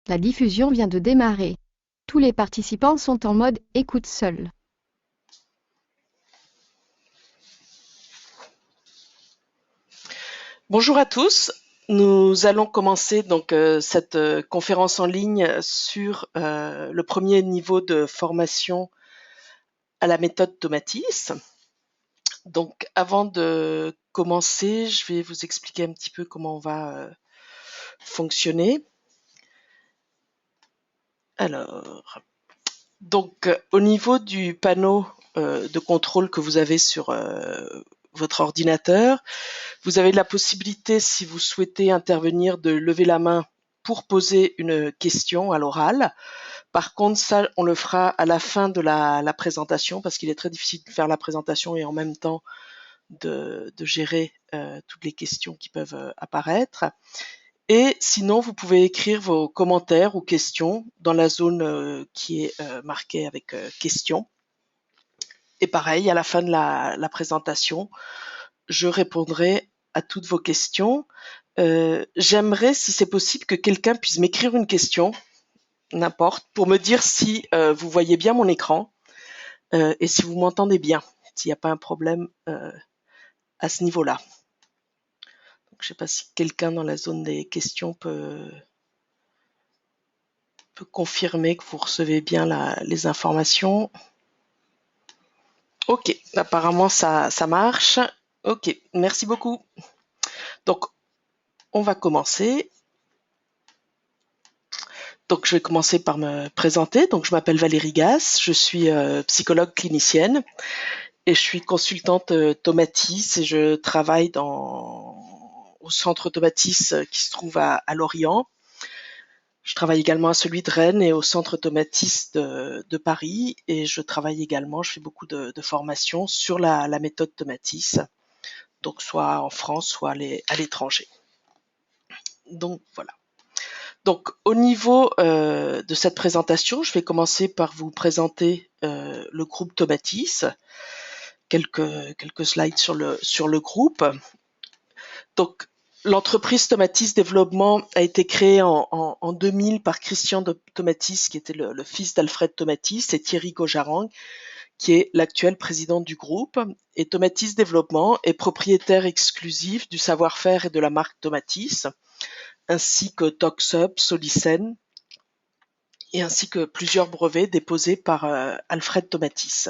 La diffusion vient de démarrer. Tous les participants sont en mode écoute seul. Bonjour à tous. Nous allons commencer donc cette conférence en ligne sur le premier niveau de formation à la méthode Tomatis. Donc avant de commencer, je vais vous expliquer un petit peu comment on va fonctionner. Alors, donc au niveau du panneau de contrôle que vous avez sur votre ordinateur, vous avez la possibilité, si vous souhaitez intervenir, de lever la main pour poser une question à l'oral. Par contre, ça, on le fera à la fin de la présentation parce qu'il est très difficile de faire la présentation et en même temps de gérer toutes les questions qui peuvent apparaître. Et sinon, vous pouvez écrire vos commentaires ou questions dans la zone qui est marquée avec questions. Et pareil, à la fin de la présentation, je répondrai à toutes vos questions. J'aimerais, si c'est possible, que quelqu'un puisse m'écrire une question, n'importe, pour me dire si vous voyez bien mon écran et si vous m'entendez bien, s'il n'y a pas un problème à ce niveau-là. Donc, je ne sais pas si quelqu'un dans la zone des questions peut confirmer que vous recevez bien les informations. Ok, apparemment ça marche. Ok, merci beaucoup. Donc, on va commencer. Donc, je vais commencer par me présenter. Donc, je m'appelle Valérie Gasse, je suis psychologue clinicienne et je suis consultante Tomatis et je travaille au centre Tomatis qui se trouve à Lorient. Je travaille également à celui de Rennes et au centre Tomatis de Paris et je travaille également, je fais beaucoup de formations sur la méthode Tomatis, donc soit en France, soit à l'étranger. Donc voilà. Donc au niveau de cette présentation, je vais commencer par vous présenter le groupe Tomatis, quelques slides sur le groupe. Donc l'entreprise Tomatis Développement a été créée en 2000 par Christian Tomatis, qui était le fils d'Alfred Tomatis, et Thierry Gaujarang, qui est l'actuel président du groupe. Et Tomatis Développement est propriétaire exclusif du savoir-faire et de la marque Tomatis, ainsi que Toxup, Solicen, et ainsi que plusieurs brevets déposés par Alfred Tomatis.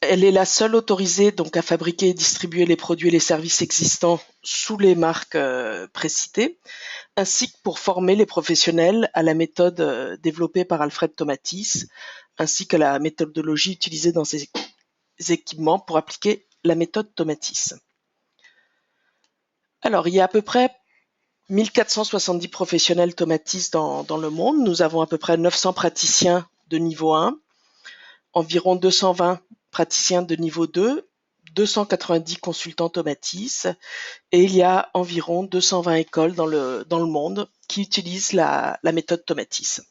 Elle est la seule autorisée donc à fabriquer et distribuer les produits et les services existants sous les marques précitées, ainsi que pour former les professionnels à la méthode développée par Alfred Tomatis, ainsi que la méthodologie utilisée dans ces équipements pour appliquer la méthode Tomatis. Alors, il y a à peu près 1470 professionnels Tomatis dans le monde. Nous avons à peu près 900 praticiens de niveau 1, environ 220 praticiens de niveau 2, 290 consultants Tomatis, et il y a environ 220 écoles dans le monde qui utilisent la méthode Tomatis.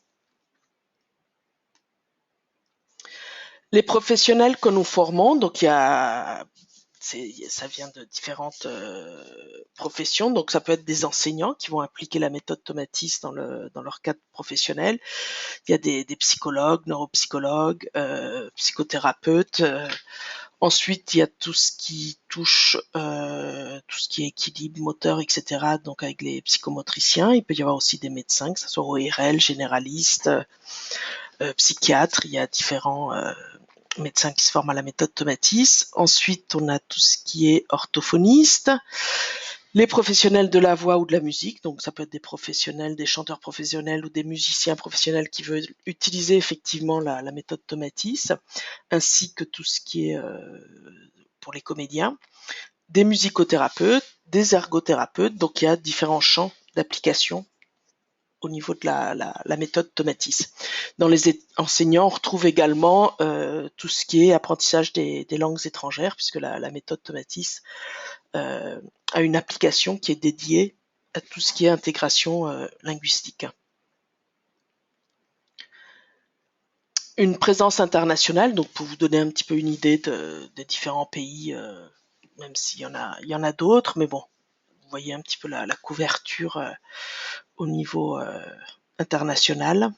Les professionnels que nous formons, donc ça vient de différentes professions, donc ça peut être des enseignants qui vont appliquer la méthode Tomatis dans leur cadre professionnel. Il y a des psychologues, neuropsychologues, psychothérapeutes. Ensuite, il y a tout ce qui touche tout ce qui est équilibre moteur, etc. Donc avec les psychomotriciens. Il peut y avoir aussi des médecins, que ce soit ORL, généralistes, psychiatres. Il y a différents médecins qui se forment à la méthode Tomatis. Ensuite, on a tout ce qui est orthophoniste, les professionnels de la voix ou de la musique, donc ça peut être des professionnels, des chanteurs professionnels ou des musiciens professionnels qui veulent utiliser effectivement la méthode Tomatis, ainsi que tout ce qui est pour les comédiens, des musicothérapeutes, des ergothérapeutes, donc il y a différents champs d'application au niveau de la méthode Tomatis. Dans les enseignants, on retrouve également tout ce qui est apprentissage des langues étrangères, puisque la méthode Tomatis a une application qui est dédiée à tout ce qui est intégration linguistique. Une présence internationale, donc pour vous donner un petit peu une idée des différents pays, même s'il y en a d'autres, mais bon, vous voyez un petit peu la couverture au niveau international.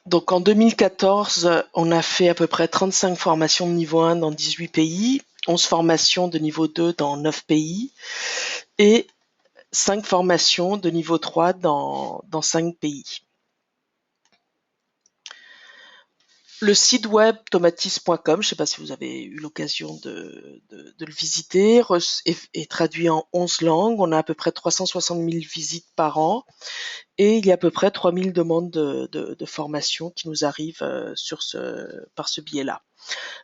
Donc en 2014, on a fait à peu près 35 formations de niveau 1 dans 18 pays, 11 formations de niveau 2 dans 9 pays et 5 formations de niveau 3 dans 5 pays. Le site web tomatis.com, je ne sais pas si vous avez eu l'occasion de le visiter, est traduit en 11 langues. On a à peu près 360 000 visites par an et il y a à peu près 3000 demandes de formation qui nous arrivent par ce biais-là.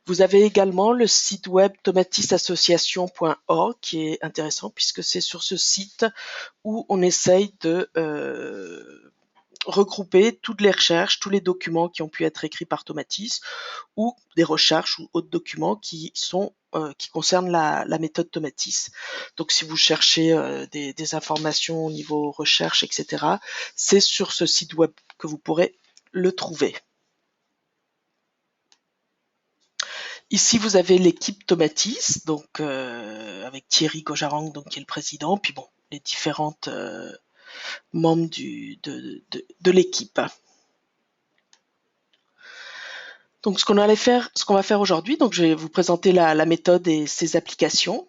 Vous avez également le site web tomatisassociation.org qui est intéressant puisque c'est sur ce site où on essaye de regrouper toutes les recherches, tous les documents qui ont pu être écrits par Tomatis ou des recherches ou autres documents qui concernent la méthode Tomatis. Donc si vous cherchez des informations au niveau recherche, etc., c'est sur ce site web que vous pourrez le trouver. Ici, vous avez l'équipe Tomatis, donc avec Thierry Gojarang, donc qui est le président, puis bon, les différentes membres de l'équipe. Donc ce qu'on va faire aujourd'hui, donc je vais vous présenter la méthode et ses applications.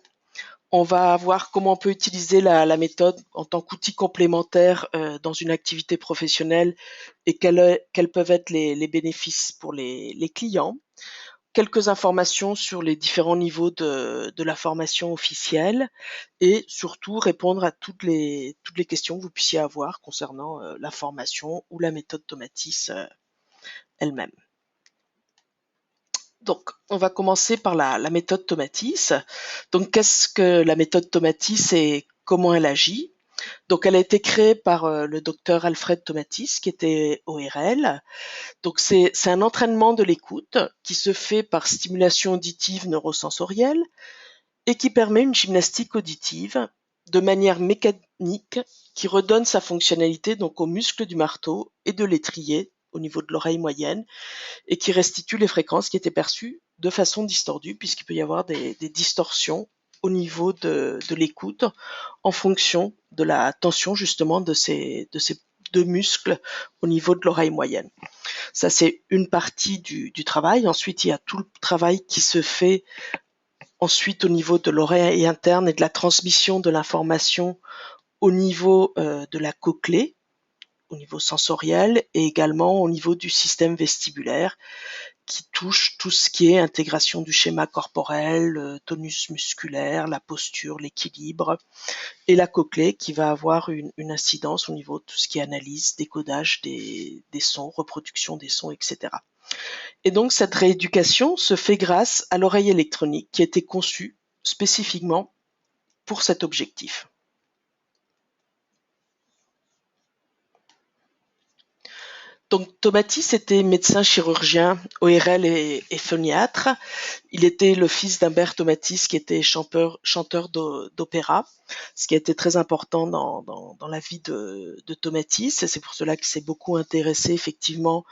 On va voir comment on peut utiliser la méthode en tant qu'outil complémentaire dans une activité professionnelle et quels peuvent être les bénéfices pour les clients. Quelques informations sur les différents niveaux de la formation officielle et surtout répondre à toutes les questions que vous puissiez avoir concernant la formation ou la méthode Tomatis elle-même. Donc, on va commencer par la méthode Tomatis. Donc, qu'est-ce que la méthode Tomatis et comment elle agit? Donc, elle a été créée par le docteur Alfred Tomatis, qui était ORL. Donc, c'est un entraînement de l'écoute qui se fait par stimulation auditive neurosensorielle et qui permet une gymnastique auditive de manière mécanique qui redonne sa fonctionnalité donc aux muscles du marteau et de l'étrier au niveau de l'oreille moyenne et qui restitue les fréquences qui étaient perçues de façon distordue puisqu'il peut y avoir des distorsions au niveau de l'écoute en fonction de la tension justement de ces deux muscles au niveau de l'oreille moyenne. Ça, c'est une partie du travail. Ensuite, il y a tout le travail qui se fait ensuite au niveau de l'oreille interne et de la transmission de l'information au niveau de la cochlée, au niveau sensoriel et également au niveau du système vestibulaire qui touche tout ce qui est intégration du schéma corporel, tonus musculaire, la posture, l'équilibre et la cochlée qui va avoir une incidence au niveau de tout ce qui est analyse, décodage des sons, reproduction des sons, etc. Et donc cette rééducation se fait grâce à l'oreille électronique qui a été conçue spécifiquement pour cet objectif. Donc Tomatis était médecin chirurgien, ORL et phoniatre. Il était le fils d'Humbert Tomatis qui était chanteur d'opéra, ce qui a été très important dans la vie de Tomatis. Et c'est pour cela qu'il s'est beaucoup intéressé effectivement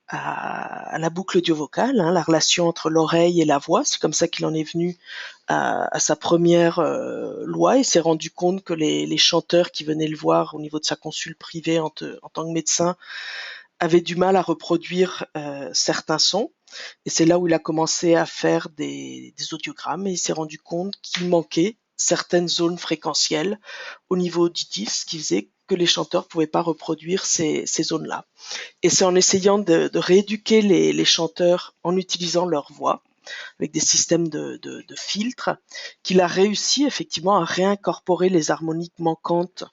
à la boucle audio-vocale, la relation entre l'oreille et la voix. C'est comme ça qu'il en est venu à sa première loi. Il s'est rendu compte que les chanteurs qui venaient le voir au niveau de sa consulte privée en tant que médecin avait du mal à reproduire certains sons. Et c'est là où il a commencé à faire des audiogrammes et il s'est rendu compte qu'il manquait certaines zones fréquentielles au niveau auditif, ce qui faisait que les chanteurs ne pouvaient pas reproduire ces zones-là. Et c'est en essayant de rééduquer les chanteurs en utilisant leur voix, avec des systèmes de filtres, qu'il a réussi effectivement à réincorporer les harmoniques manquantes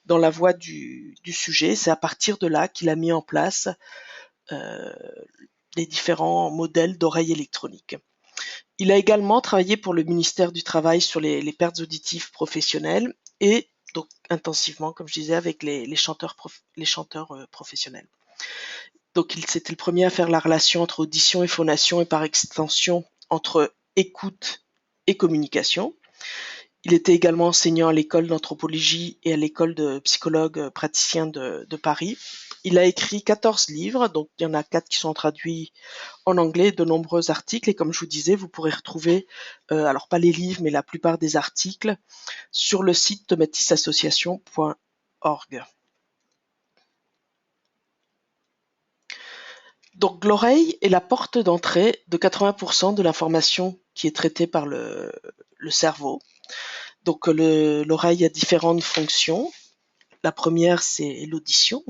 dans la voix du sujet. C'est à partir de là qu'il a mis en place les différents modèles d'oreilles électroniques. Il a également travaillé pour le ministère du Travail sur les pertes auditives professionnelles et donc intensivement, comme je disais, avec les chanteurs professionnels. Donc c'était le premier à faire la relation entre audition et phonation et par extension entre écoute et communication. Il était également enseignant à l'école d'anthropologie et à l'école de psychologues praticiens de Paris. Il a écrit 14 livres, donc il y en a 4 qui sont traduits en anglais, de nombreux articles. Et comme je vous disais, vous pourrez retrouver, alors pas les livres, mais la plupart des articles sur le site tomatisassociation.org. Donc l'oreille est la porte d'entrée de 80% de l'information qui est traitée par le cerveau. Donc l'oreille a différentes fonctions. La première, c'est l'audition.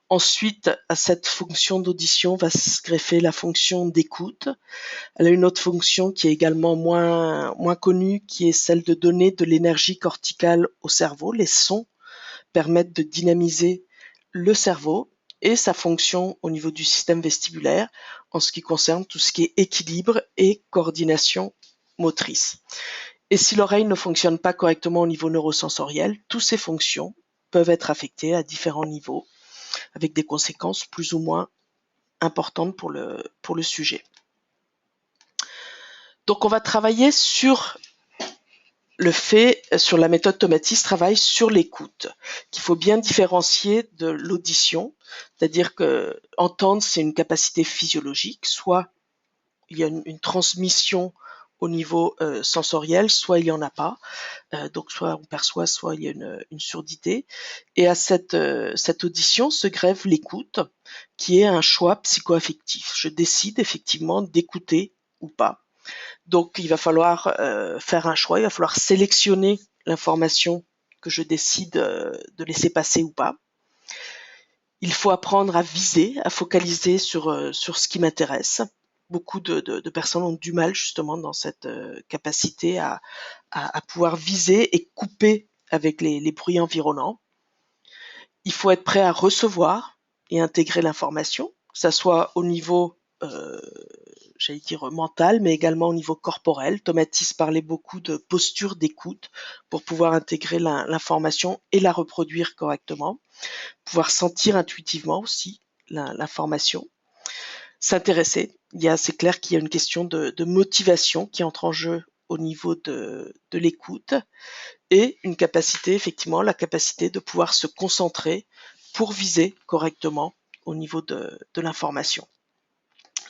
Ensuite, à cette fonction d'audition va se greffer la fonction d'écoute. Elle a une autre fonction qui est également moins connue, qui est celle de donner de l'énergie corticale au cerveau. Les sons permettent de dynamiser le cerveau et sa fonction au niveau du système vestibulaire en ce qui concerne tout ce qui est équilibre et coordination motrice. Et si l'oreille ne fonctionne pas correctement au niveau neurosensoriel, toutes ces fonctions peuvent être affectées à différents niveaux avec des conséquences plus ou moins importantes pour le sujet. Donc on va travailler sur sur la méthode Tomatis travaille sur l'écoute, qu'il faut bien différencier de l'audition, c'est-à-dire que entendre, c'est une capacité physiologique, soit il y a une transmission au niveau sensoriel, soit il n'y en a pas, donc soit on perçoit, soit il y a une surdité. Et à cette audition se grève l'écoute, qui est un choix psycho-affectif. Je décide effectivement d'écouter ou pas. Donc il va falloir faire un choix, il va falloir sélectionner l'information que je décide de laisser passer ou pas. Il faut apprendre à viser, à focaliser sur ce qui m'intéresse. Beaucoup de personnes ont du mal justement dans cette capacité à pouvoir viser et couper avec les bruits environnants. Il faut être prêt à recevoir et intégrer l'information, que ça soit au niveau j'allais dire mental, mais également au niveau corporel. Tomatis parlait beaucoup de posture d'écoute pour pouvoir intégrer l'information et la reproduire correctement, pouvoir sentir intuitivement aussi l'information, s'intéresser. C'est clair qu'il y a une question de motivation qui entre en jeu au niveau de l'écoute et une capacité, effectivement, la capacité de pouvoir se concentrer pour viser correctement au niveau de l'information.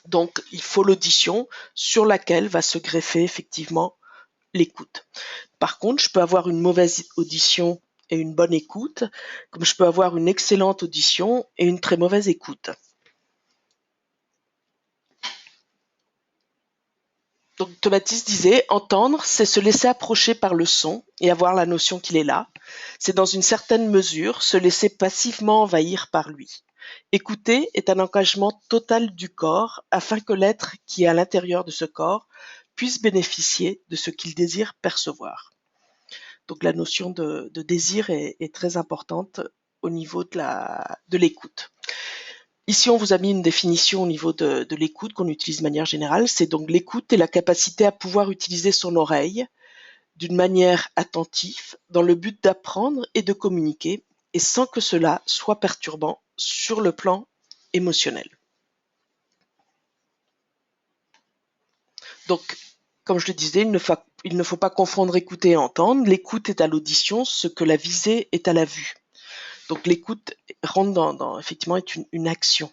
Donc, il faut l'audition sur laquelle va se greffer effectivement l'écoute. Par contre, je peux avoir une mauvaise audition et une bonne écoute, comme je peux avoir une excellente audition et une très mauvaise écoute. Donc, Tomatis disait, entendre, c'est se laisser approcher par le son et avoir la notion qu'il est là. C'est dans une certaine mesure se laisser passivement envahir par lui. Écouter est un engagement total du corps afin que l'être qui est à l'intérieur de ce corps puisse bénéficier de ce qu'il désire percevoir. Donc la notion de désir est très importante au niveau de l'écoute. Ici, on vous a mis une définition au niveau de l'écoute qu'on utilise de manière générale. C'est donc l'écoute est la capacité à pouvoir utiliser son oreille d'une manière attentive dans le but d'apprendre et de communiquer et sans que cela soit perturbant sur le plan émotionnel. Donc, comme je le disais, il ne faut pas confondre écouter et entendre. L'écoute est à l'audition, ce que la visée est à la vue. Donc, l'écoute rentre effectivement, est une action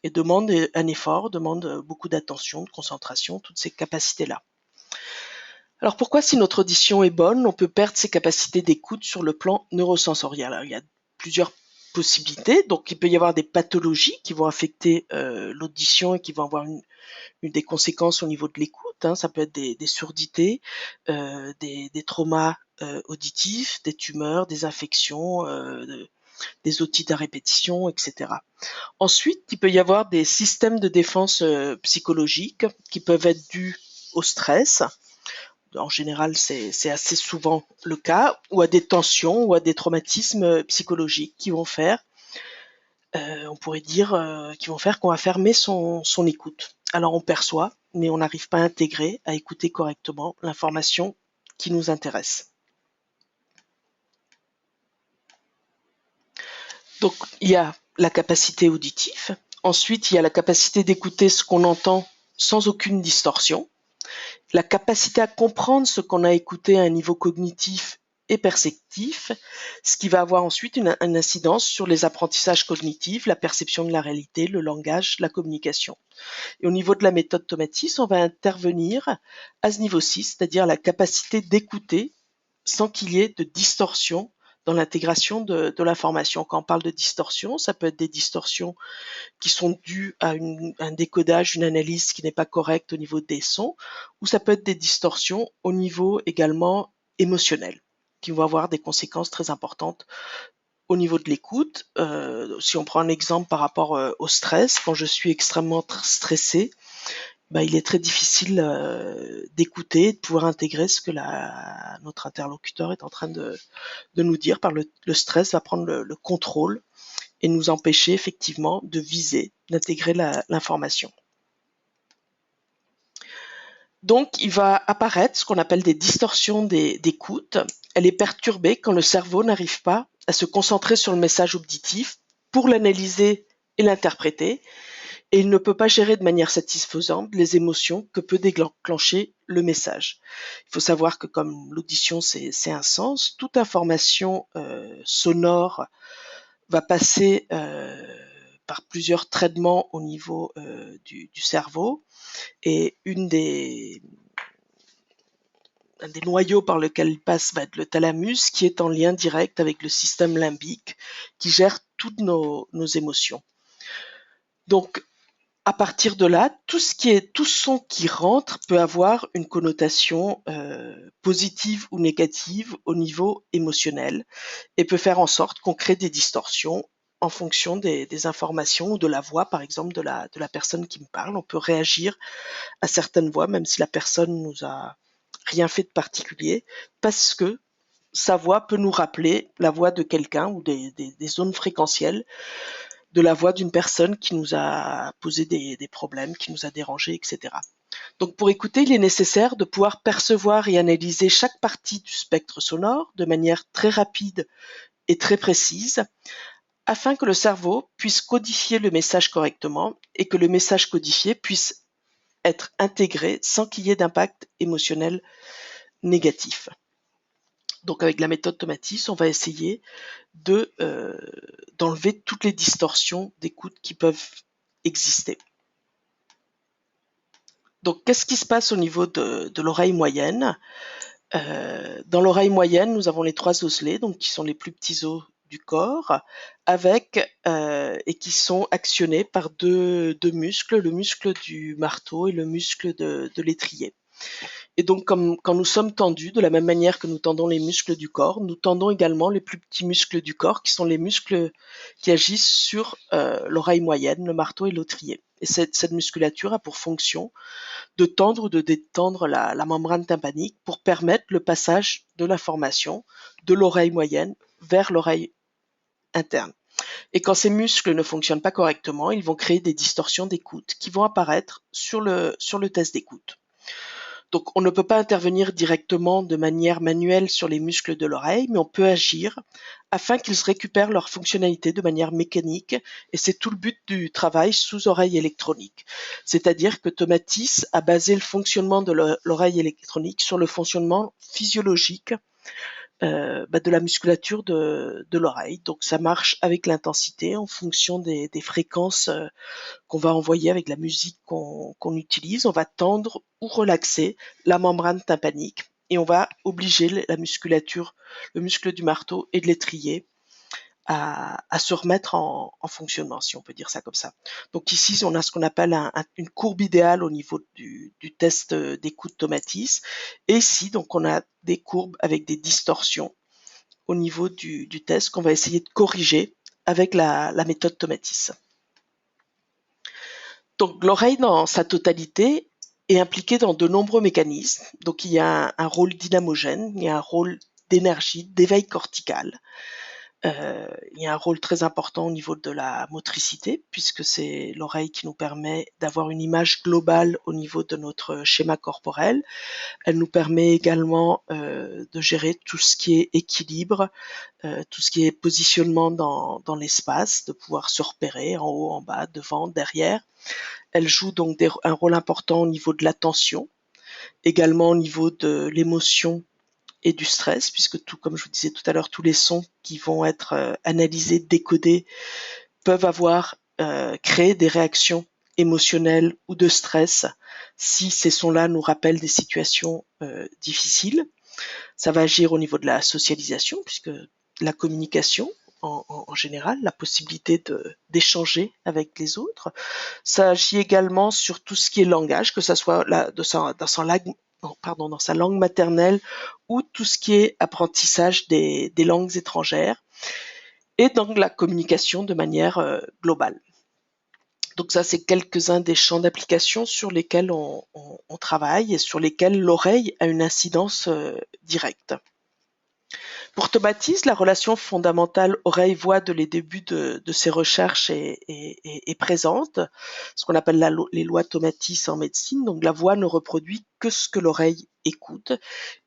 et demande un effort, demande beaucoup d'attention, de concentration, toutes ces capacités-là. Alors, pourquoi, si notre audition est bonne, on peut perdre ses capacités d'écoute sur le plan neurosensoriel? Alors, il y a plusieurs possibilités. Donc, il peut y avoir des pathologies qui vont affecter l'audition et qui vont avoir des conséquences au niveau de l'écoute. Ça peut être des surdités, des traumas auditifs, des tumeurs, des infections, des otites à répétition, etc. Ensuite, il peut y avoir des systèmes de défense psychologiques qui peuvent être dus au stress. En général, c'est assez souvent le cas, ou à des tensions, ou à des traumatismes psychologiques qui vont faire, on pourrait dire, qui vont faire qu'on va fermer son écoute. Alors on perçoit, mais on n'arrive pas à intégrer, à écouter correctement l'information qui nous intéresse. Donc il y a la capacité auditive, ensuite il y a la capacité d'écouter ce qu'on entend sans aucune distorsion, la capacité à comprendre ce qu'on a écouté à un niveau cognitif et perceptif, ce qui va avoir ensuite une incidence sur les apprentissages cognitifs, la perception de la réalité, le langage, la communication. Et au niveau de la méthode Tomatis, on va intervenir à ce niveau-ci, c'est-à-dire la capacité d'écouter sans qu'il y ait de distorsion dans l'intégration de l'information. Quand on parle de distorsion, ça peut être des distorsions qui sont dues à un décodage, une analyse qui n'est pas correcte au niveau des sons, ou ça peut être des distorsions au niveau également émotionnel, qui vont avoir des conséquences très importantes au niveau de l'écoute. Si on prend un exemple par rapport au stress, quand je suis extrêmement stressé, il est très difficile d'écouter, de pouvoir intégrer ce que notre interlocuteur est en train de nous dire. Par le stress va prendre le contrôle et nous empêcher effectivement de viser, d'intégrer l'information. Donc, il va apparaître ce qu'on appelle des distorsions d'écoute. Elle est perturbée quand le cerveau n'arrive pas à se concentrer sur le message auditif pour l'analyser et l'interpréter, et il ne peut pas gérer de manière satisfaisante les émotions que peut déclencher le message. Il faut savoir que comme l'audition, c'est un sens, toute information sonore va passer par plusieurs traitements au niveau du cerveau, et un des noyaux par lequel il passe va être le thalamus, qui est en lien direct avec le système limbique, qui gère toutes nos émotions. Donc, à partir de là, tout son qui rentre peut avoir une connotation positive ou négative au niveau émotionnel, et peut faire en sorte qu'on crée des distorsions en fonction des informations ou de la voix, par exemple, de la personne qui me parle. On peut réagir à certaines voix, même si la personne nous a rien fait de particulier, parce que sa voix peut nous rappeler la voix de quelqu'un ou des zones fréquentielles de la voix d'une personne qui nous a posé des problèmes, qui nous a dérangés, etc. Donc pour écouter, il est nécessaire de pouvoir percevoir et analyser chaque partie du spectre sonore de manière très rapide et très précise, afin que le cerveau puisse codifier le message correctement et que le message codifié puisse être intégré sans qu'il y ait d'impact émotionnel négatif. Donc avec la méthode Tomatis, on va essayer d'enlever toutes les distorsions d'écoute qui peuvent exister. Donc qu'est-ce qui se passe au niveau de l'oreille moyenne? Dans l'oreille moyenne, nous avons les 3 osselets, donc qui sont les plus petits os du corps, et qui sont actionnés par deux muscles, le muscle du marteau et le muscle de l'étrier. Et donc, quand nous sommes tendus, de la même manière que nous tendons les muscles du corps, nous tendons également les plus petits muscles du corps, qui sont les muscles qui agissent sur l'oreille moyenne, le marteau et l'étrier. Et cette musculature a pour fonction de tendre ou de détendre la membrane tympanique pour permettre le passage de l'information de l'oreille moyenne vers l'oreille interne. Et quand ces muscles ne fonctionnent pas correctement, ils vont créer des distorsions d'écoute qui vont apparaître sur le test d'écoute. Donc on ne peut pas intervenir directement de manière manuelle sur les muscles de l'oreille, mais on peut agir afin qu'ils récupèrent leur fonctionnalité de manière mécanique, et c'est tout le but du travail sous oreille électronique. C'est-à-dire que Tomatis a basé le fonctionnement de l'oreille électronique sur le fonctionnement physiologique de la musculature de l'oreille. Donc ça marche avec l'intensité en fonction des fréquences qu'on va envoyer avec la musique qu'on utilise. On va tendre ou relaxer la membrane tympanique et on va obliger la musculature, le muscle du marteau et de l'étrier à se remettre en fonctionnement, si on peut dire ça comme ça. Donc ici, on a ce qu'on appelle une courbe idéale au niveau du test d'écoute Tomatis. Et ici, donc, on a des courbes avec des distorsions au niveau du test qu'on va essayer de corriger avec la méthode Tomatis. Donc l'oreille dans sa totalité est impliquée dans de nombreux mécanismes. Donc il y a un rôle dynamogène, il y a un rôle d'énergie, d'éveil cortical. Il y a un rôle très important au niveau de la motricité, puisque c'est l'oreille qui nous permet d'avoir une image globale au niveau de notre schéma corporel. Elle nous permet également de gérer tout ce qui est équilibre, tout ce qui est positionnement dans l'espace, de pouvoir se repérer en haut, en bas, devant, derrière. Elle joue donc un rôle important au niveau de l'attention, également au niveau de l'émotion et du stress, puisque tout, comme je vous disais tout à l'heure, tous les sons qui vont être analysés, décodés, peuvent avoir créé des réactions émotionnelles ou de stress si ces sons-là nous rappellent des situations difficiles. Ça va agir au niveau de la socialisation, puisque la communication, en général, la possibilité d'échanger avec les autres. Ça agit également sur tout ce qui est langage, que ça soit dans sa langue maternelle ou tout ce qui est apprentissage des langues étrangères et dans la communication de manière globale. Donc ça, c'est quelques-uns des champs d'application sur lesquels on travaille et sur lesquels l'oreille a une incidence directe. Pour Tomatis, la relation fondamentale oreille-voix dès les débuts de ses recherches est présente, ce qu'on appelle les lois Tomatis en médecine. Donc la voix ne reproduit que ce que l'oreille écoute.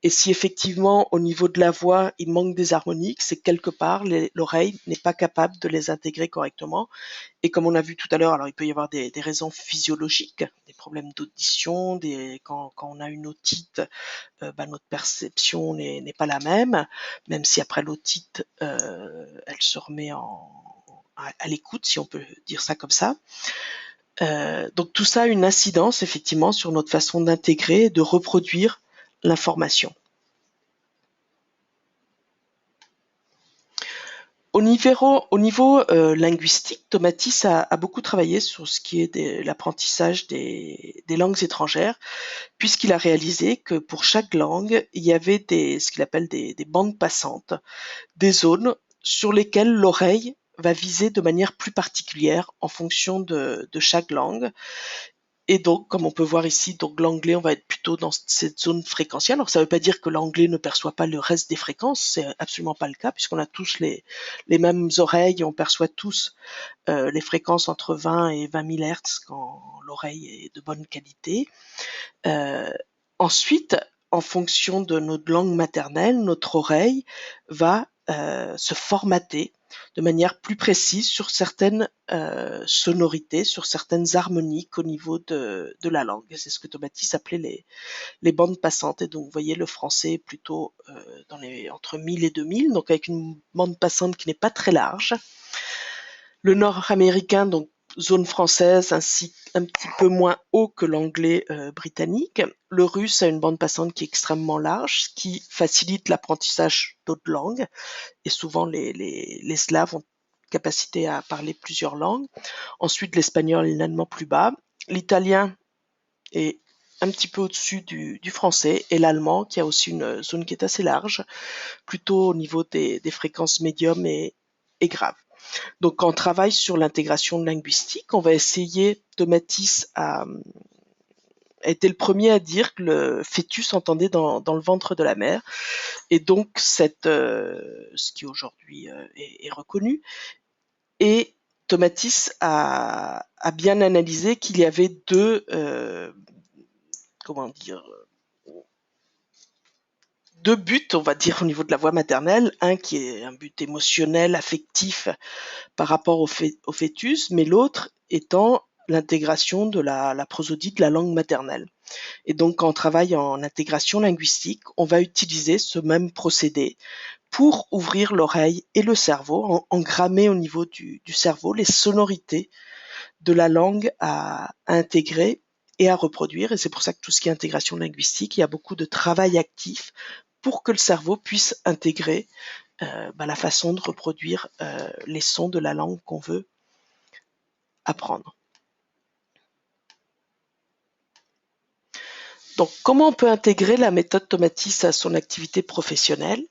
Et si effectivement au niveau de la voix il manque des harmoniques, c'est quelque part l'oreille n'est pas capable de les intégrer correctement. Et comme on a vu tout à l'heure, alors il peut y avoir des raisons physiologiques, des problèmes d'audition, quand on a une otite, notre perception n'est pas la même si après l'otite, elle se remet à l'écoute, si on peut dire ça comme ça. Donc tout ça a une incidence effectivement sur notre façon d'intégrer et de reproduire l'information. Au niveau linguistique, Tomatis a beaucoup travaillé sur ce qui est l'apprentissage des langues étrangères, puisqu'il a réalisé que pour chaque langue, il y avait ce qu'il appelle des bandes passantes, des zones sur lesquelles l'oreille va viser de manière plus particulière en fonction de chaque langue. Et donc, comme on peut voir ici, donc l'anglais, on va être plutôt dans cette zone fréquentielle. Alors, ça ne veut pas dire que l'anglais ne perçoit pas le reste des fréquences, c'est absolument pas le cas, puisqu'on a tous les mêmes oreilles, on perçoit tous les fréquences entre 20 et 20 000 Hz quand l'oreille est de bonne qualité. Ensuite, en fonction de notre langue maternelle, notre oreille va se formater de manière plus précise sur certaines sonorités, sur certaines harmoniques au niveau de la langue. C'est ce que Tomatis appelait les bandes passantes. Et donc, vous voyez, le français est plutôt entre 1000 et 2000, donc avec une bande passante qui n'est pas très large. Le nord-américain, donc zone française, ainsi un petit peu moins haut que l'anglais britannique. Le russe a une bande passante qui est extrêmement large, ce qui facilite l'apprentissage d'autres langues. Et souvent, les Slaves ont capacité à parler plusieurs langues. Ensuite, l'espagnol est nettement plus bas. L'italien est un petit peu au-dessus du français, et l'allemand qui a aussi une zone qui est assez large, plutôt au niveau des fréquences médium et graves. Donc, quand on travaille sur l'intégration linguistique, on va essayer, Tomatis a été le premier à dire que le fœtus entendait dans le ventre de la mère. Et donc, ce qui aujourd'hui est reconnu. Et Tomatis a bien analysé qu'il y avait deux buts, on va dire, au niveau de la voix maternelle. Un qui est un but émotionnel, affectif par rapport au fœtus, mais l'autre étant l'intégration de la prosodie de la langue maternelle. Et donc, quand on travaille en intégration linguistique, on va utiliser ce même procédé pour ouvrir l'oreille et le cerveau, engrammer au niveau du cerveau les sonorités de la langue à intégrer et à reproduire. Et c'est pour ça que tout ce qui est intégration linguistique, il y a beaucoup de travail actif pour que le cerveau puisse intégrer la façon de reproduire les sons de la langue qu'on veut apprendre. Donc, comment on peut intégrer la méthode Tomatis à son activité professionnelle?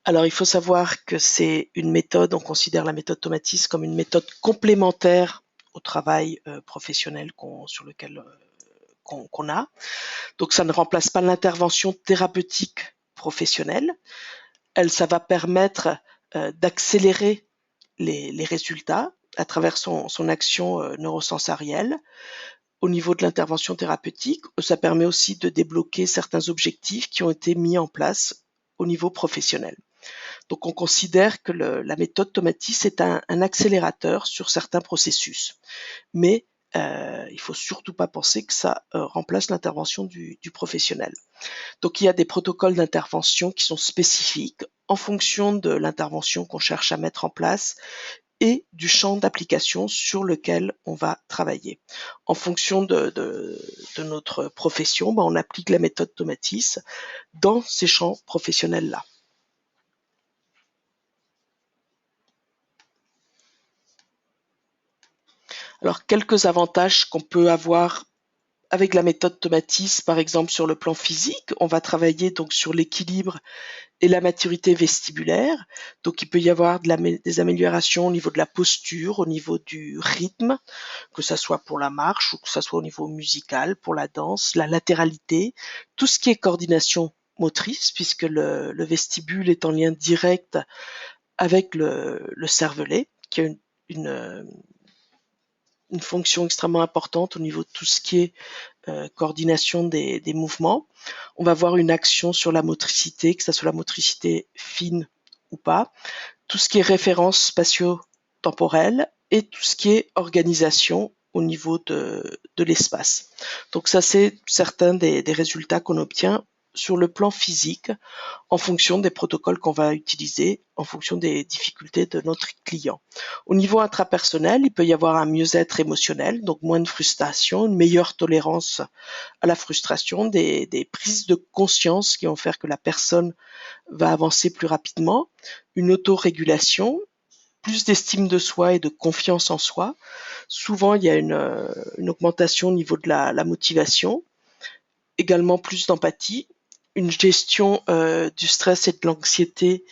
Alors, il faut savoir que c'est une méthode, on considère la méthode Tomatis comme une méthode complémentaire au travail professionnel sur lequel qu'on a. Donc, ça ne remplace pas l'intervention thérapeutique professionnelle. Ça va permettre d'accélérer les résultats à travers son action neurosensorielle. Au niveau de l'intervention thérapeutique, ça permet aussi de débloquer certains objectifs qui ont été mis en place au niveau professionnel. Donc, on considère que la méthode Tomatis est un accélérateur sur certains processus. Mais il faut surtout pas penser que ça remplace l'intervention du professionnel. Donc il y a des protocoles d'intervention qui sont spécifiques en fonction de l'intervention qu'on cherche à mettre en place et du champ d'application sur lequel on va travailler. En fonction de notre profession, on applique la méthode Tomatis dans ces champs professionnels-là. Alors, quelques avantages qu'on peut avoir avec la méthode Tomatis, par exemple sur le plan physique, on va travailler donc sur l'équilibre et la maturité vestibulaire. Donc, il peut y avoir des améliorations au niveau de la posture, au niveau du rythme, que ça soit pour la marche ou que ça soit au niveau musical, pour la danse, la latéralité, tout ce qui est coordination motrice, puisque le vestibule est en lien direct avec le cervelet, qui a une fonction extrêmement importante au niveau de tout ce qui est coordination des mouvements. On va voir une action sur la motricité, que ce soit la motricité fine ou pas, tout ce qui est référence spatio-temporelle et tout ce qui est organisation au niveau de l'espace. Donc ça, c'est certains des résultats qu'on obtient sur le plan physique en fonction des protocoles qu'on va utiliser, en fonction des difficultés de notre client. Au niveau intrapersonnel, il peut y avoir un mieux-être émotionnel, donc moins de frustration, une meilleure tolérance à la frustration, des prises de conscience qui vont faire que la personne va avancer plus rapidement, une autorégulation, plus d'estime de soi et de confiance en soi. Souvent, il y a une augmentation au niveau de la motivation, également plus d'empathie, une gestion du stress et de l'anxiété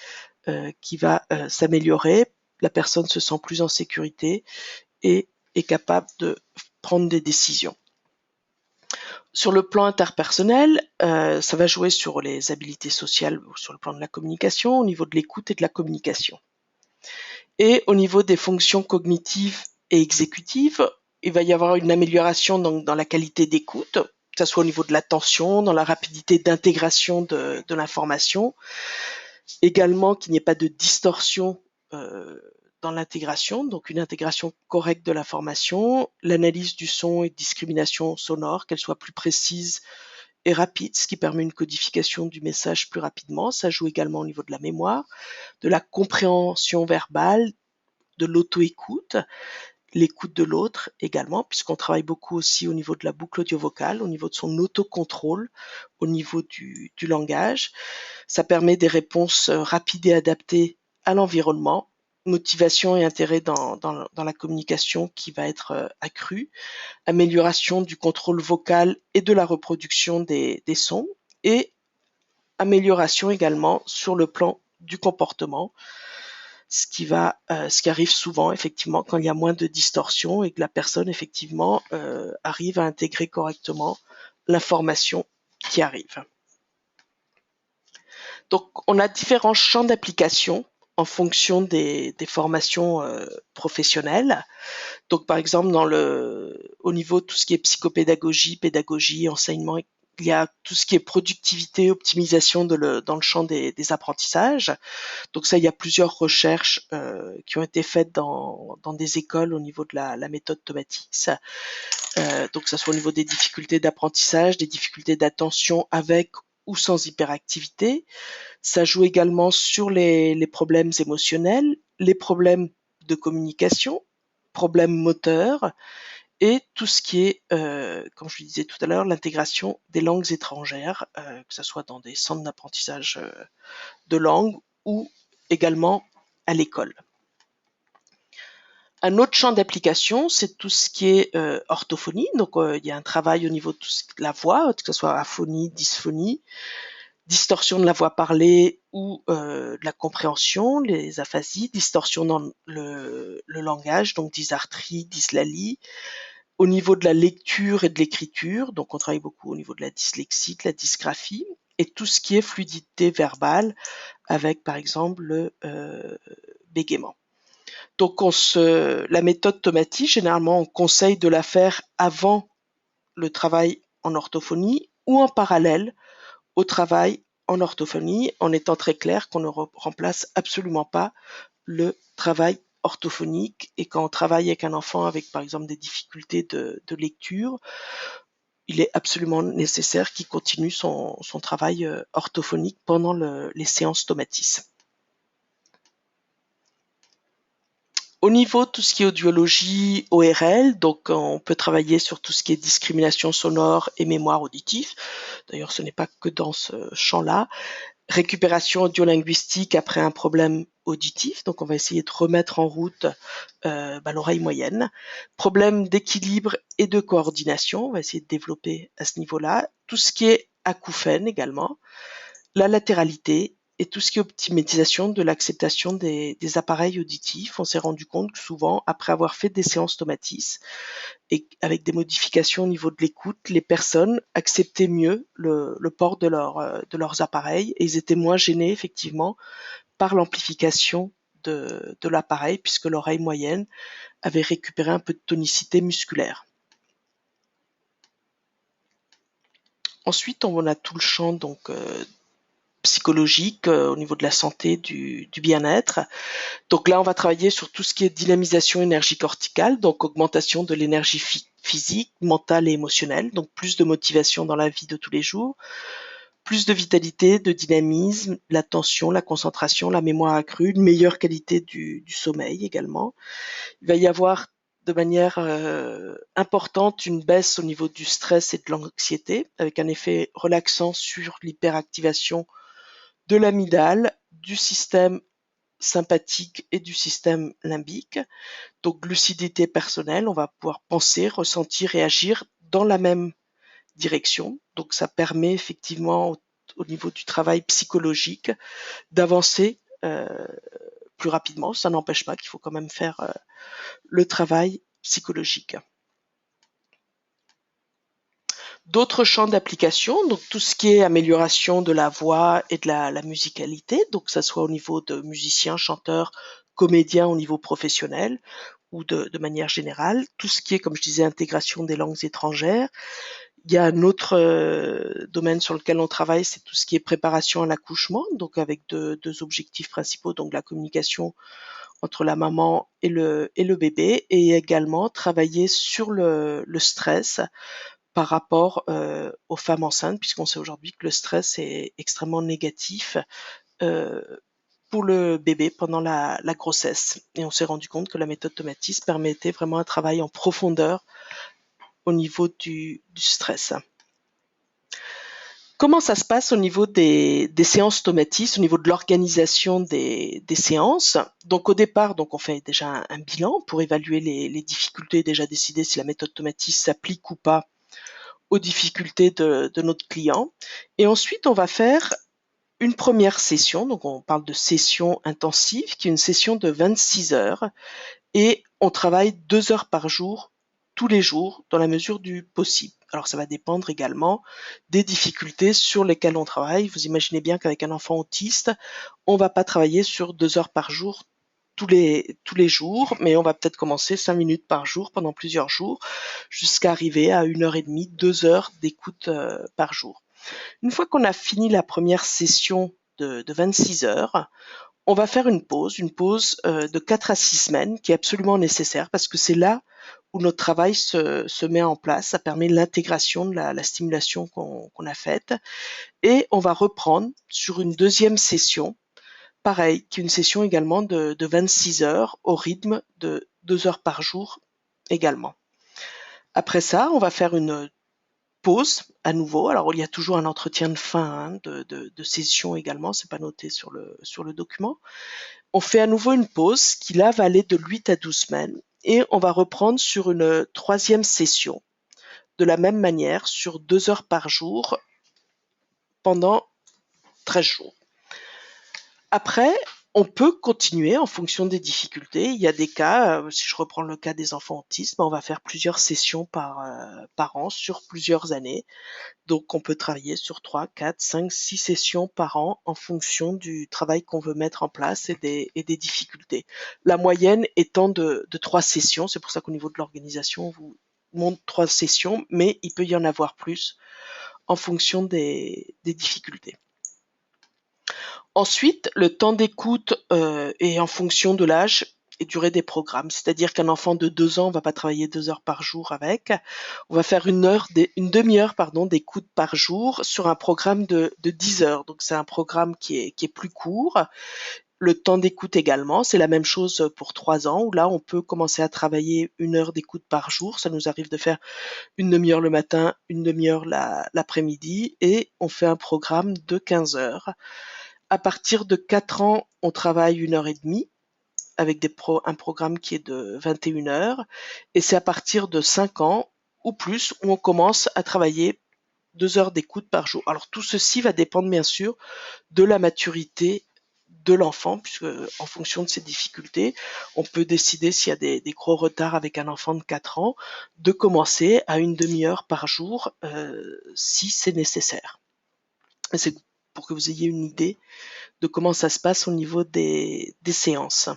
qui va s'améliorer. La personne se sent plus en sécurité et est capable de prendre des décisions. Sur le plan interpersonnel, ça va jouer sur les habiletés sociales, sur le plan de la communication, au niveau de l'écoute et de la communication. Et au niveau des fonctions cognitives et exécutives, il va y avoir une amélioration dans la qualité d'écoute, que ce soit au niveau de l'attention, dans la rapidité d'intégration de l'information, également qu'il n'y ait pas de distorsion dans l'intégration, donc une intégration correcte de l'information, l'analyse du son et discrimination sonore, qu'elle soit plus précise et rapide, ce qui permet une codification du message plus rapidement. Ça joue également au niveau de la mémoire, de la compréhension verbale, de l'auto-écoute, l'écoute de l'autre également, puisqu'on travaille beaucoup aussi au niveau de la boucle audio-vocale, au niveau de son autocontrôle, au niveau du langage. Ça permet des réponses rapides et adaptées à l'environnement, motivation et intérêt dans la communication qui va être accrue, amélioration du contrôle vocal et de la reproduction des sons, et amélioration également sur le plan du comportement, ce qui arrive souvent effectivement quand il y a moins de distorsion et que la personne effectivement arrive à intégrer correctement l'information qui arrive. Donc on a différents champs d'application en fonction des formations professionnelles. Donc par exemple au niveau de tout ce qui est psychopédagogie, pédagogie, enseignement, il y a tout ce qui est productivité, optimisation dans le champ des apprentissages. Donc ça, il y a plusieurs recherches qui ont été faites dans des écoles au niveau de la méthode Tomatis. Donc ça soit au niveau des difficultés d'apprentissage, des difficultés d'attention avec ou sans hyperactivité. Ça joue également sur les problèmes émotionnels, les problèmes de communication, problèmes moteurs et tout ce qui est, comme je le disais tout à l'heure, l'intégration des langues étrangères, que ce soit dans des centres d'apprentissage de langue ou également à l'école. Un autre champ d'application, c'est tout ce qui est orthophonie. Donc, il y a un travail au niveau de la voix, que ce soit aphonie, dysphonie, distorsion de la voix parlée ou de la compréhension, les aphasies, distorsion dans le langage, donc dysarthrie, dyslalie. Au niveau de la lecture et de l'écriture, donc on travaille beaucoup au niveau de la dyslexie, de la dysgraphie, et tout ce qui est fluidité verbale, avec par exemple le bégaiement. Donc la méthode Tomatis, généralement on conseille de la faire avant le travail en orthophonie ou en parallèle au travail en orthophonie, en étant très clair qu'on ne remplace absolument pas le travail orthophonique, et quand on travaille avec un enfant avec par exemple des difficultés de lecture, il est absolument nécessaire qu'il continue son travail orthophonique pendant les séances Tomatis. Au niveau de tout ce qui est audiologie, ORL, donc on peut travailler sur tout ce qui est discrimination sonore et mémoire auditive. D'ailleurs, ce n'est pas que dans ce champ-là. Récupération audiolinguistique après un problème auditif, donc on va essayer de remettre en route l'oreille moyenne. Problème d'équilibre et de coordination, on va essayer de développer à ce niveau-là. Tout ce qui est acouphène également. La latéralité et tout ce qui est optimisation de l'acceptation des appareils auditifs. On s'est rendu compte que souvent, après avoir fait des séances Tomatis et avec des modifications au niveau de l'écoute, les personnes acceptaient mieux le port de leurs appareils, et ils étaient moins gênés effectivement par l'amplification de l'appareil, puisque l'oreille moyenne avait récupéré un peu de tonicité musculaire. Ensuite, on a tout le champ donc psychologique au niveau de la santé, du bien-être. Donc là, on va travailler sur tout ce qui est dynamisation énergie corticale, donc augmentation de l'énergie physique, mentale et émotionnelle, donc plus de motivation dans la vie de tous les jours, plus de vitalité, de dynamisme, l'attention, la concentration, la mémoire accrue, une meilleure qualité du sommeil également. Il va y avoir de manière importante une baisse au niveau du stress et de l'anxiété, avec un effet relaxant sur l'hyperactivation de l'amygdale, du système sympathique et du système limbique. Donc lucidité personnelle, on va pouvoir penser, ressentir et agir dans la même direction. Donc ça permet effectivement au niveau du travail psychologique d'avancer plus rapidement. Ça n'empêche pas qu'il faut quand même faire le travail psychologique. D'autres champs d'application, donc tout ce qui est amélioration de la voix et de la musicalité, donc que ça soit au niveau de musiciens, chanteurs, comédiens au niveau professionnel ou de manière générale. Tout ce qui est, comme je disais, intégration des langues étrangères. Il y a un autre domaine sur lequel on travaille, c'est tout ce qui est préparation à l'accouchement, donc avec deux objectifs principaux, donc la communication entre la maman et le bébé, et également travailler sur le stress par rapport aux femmes enceintes, puisqu'on sait aujourd'hui que le stress est extrêmement négatif pour le bébé pendant la grossesse. Et on s'est rendu compte que la méthode Tomatis permettait vraiment un travail en profondeur au niveau du stress. Comment ça se passe au niveau des séances Tomatis, au niveau de l'organisation des séances? Donc au départ, donc on fait déjà un bilan pour évaluer les difficultés, déjà décider si la méthode Tomatis s'applique ou pas aux difficultés de notre client. Et ensuite, on va faire une première session, donc on parle de session intensive, qui est une session de 26 heures, et on travaille 2 heures par jour, tous les jours, dans la mesure du possible. Alors ça va dépendre également des difficultés sur lesquelles on travaille. Vous imaginez bien qu'avec un enfant autiste, on ne va pas travailler sur 2 heures par jour tous les jours, mais on va peut-être commencer 5 minutes par jour pendant plusieurs jours, jusqu'à arriver à 1h30, 2 heures d'écoute par jour. Une fois qu'on a fini la première session de 26 heures, on va faire une pause de 4 à 6 semaines qui est absolument nécessaire, parce que c'est là où notre travail se met en place. Ça permet l'intégration de la stimulation qu'on a faite, et on va reprendre sur une deuxième session, pareil, qui est une session également de 26 heures au rythme de 2 heures par jour également. Après ça, on va faire une pause à nouveau. Alors il y a toujours un entretien de fin de session également, c'est pas noté sur le document. On fait à nouveau une pause qui là va aller de 8 à 12 semaines, et on va reprendre sur une troisième session de la même manière sur 2 heures par jour pendant 13 jours. Après, on peut continuer en fonction des difficultés. Il y a des cas, si je reprends le cas des enfants autistes, on va faire plusieurs sessions par an sur plusieurs années. Donc on peut travailler sur 3, 4, 5, 6 sessions par an en fonction du travail qu'on veut mettre en place et des difficultés. La moyenne étant de 3 sessions, c'est pour ça qu'au niveau de l'organisation, on vous montre 3 sessions, mais il peut y en avoir plus en fonction des difficultés. Ensuite, le temps d'écoute est en fonction de l'âge durée des programmes. C'est-à-dire qu'un enfant de 2 ans, on va pas travailler 2 heures par jour avec. On va faire une demi-heure, d'écoute par jour sur un programme de 10 heures. Donc c'est un programme qui est plus court. Le temps d'écoute également, c'est la même chose pour 3 ans, où là, on peut commencer à travailler 1 heure d'écoute par jour. Ça nous arrive de faire une demi-heure le matin, une demi-heure l'après-midi, et on fait un programme de 15 heures. À partir de 4 ans, on travaille 1 heure et demie, avec un programme qui est de 21 heures. Et c'est à partir de 5 ans ou plus où on commence à travailler 2 heures d'écoute par jour. Alors tout ceci va dépendre bien sûr de la maturité de l'enfant, puisque en fonction de ses difficultés, on peut décider s'il y a des gros retards avec un enfant de 4 ans, de commencer à une demi-heure par jour si c'est nécessaire. Et c'est pour que vous ayez une idée de comment ça se passe au niveau des séances.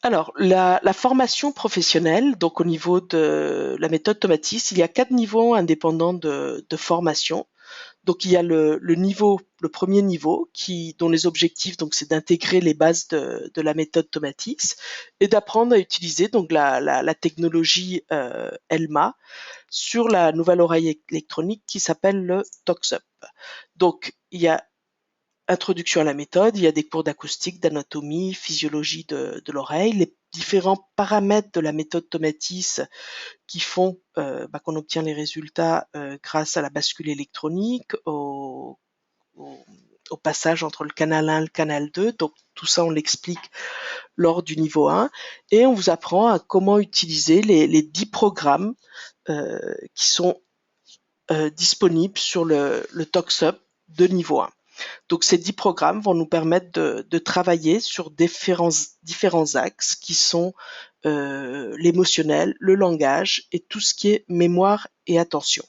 Alors, la formation professionnelle, donc au niveau de la méthode Tomatis, il y a 4 niveaux indépendants de formation. Donc il y a le premier niveau dont les objectifs donc c'est d'intégrer les bases de la méthode Tomatis et d'apprendre à utiliser donc la technologie ELMA sur la nouvelle oreille électronique qui s'appelle le ToxUp. Donc il y a introduction à la méthode, il y a des cours d'acoustique, d'anatomie, physiologie de l'oreille, les différents paramètres de la méthode Tomatis qui font qu'on obtient les résultats grâce à la bascule électronique, au passage entre le canal 1 et le canal 2. Donc tout ça, on l'explique lors du niveau 1. Et on vous apprend à comment utiliser les 10 programmes qui sont disponibles sur le ToxUp de niveau 1. Donc ces 10 programmes vont nous permettre de travailler sur différents axes qui sont l'émotionnel, le langage et tout ce qui est mémoire et attention.